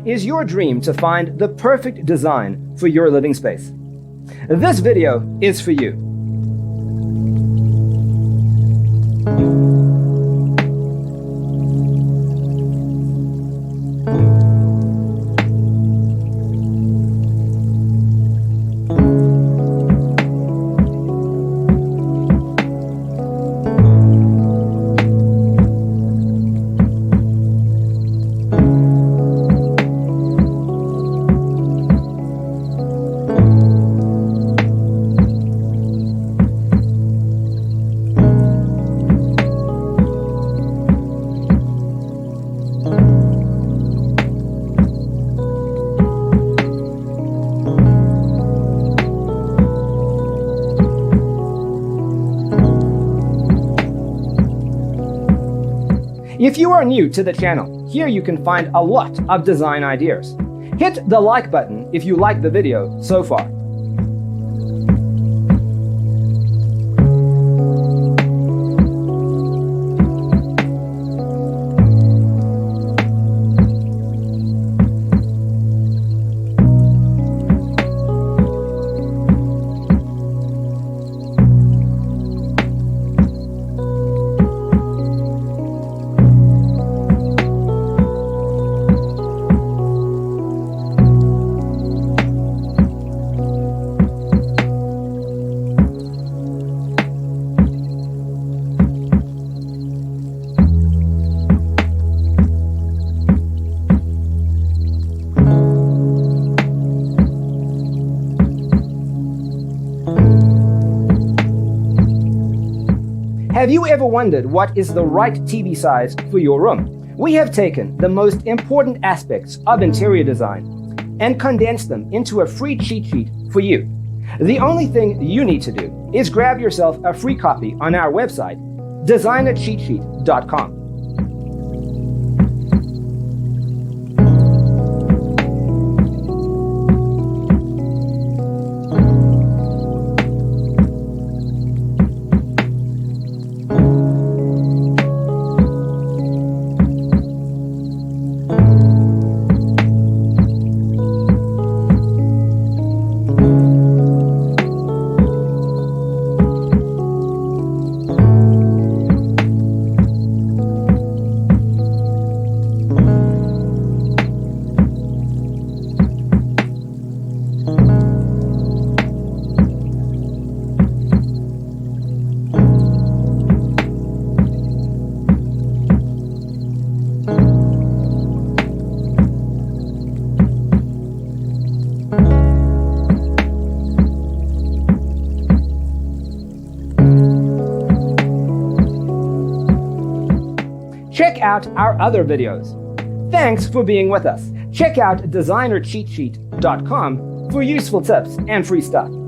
is your dream to find the perfect design for your living space? This video is for you. If you are new to the channel, here you can find a lot of design ideas. Hit the like button if you like the video so far. Have you ever wondered what is the right TV size for your room? We have taken the most important aspects of interior design and condensed them into a free cheat sheet for you. The only thing you need to do is grab yourself a free copy on our website, designercheatsheet.com. Check out our other videos. Thanks for being with us. Check out designercheatsheet.com for useful tips and free stuff.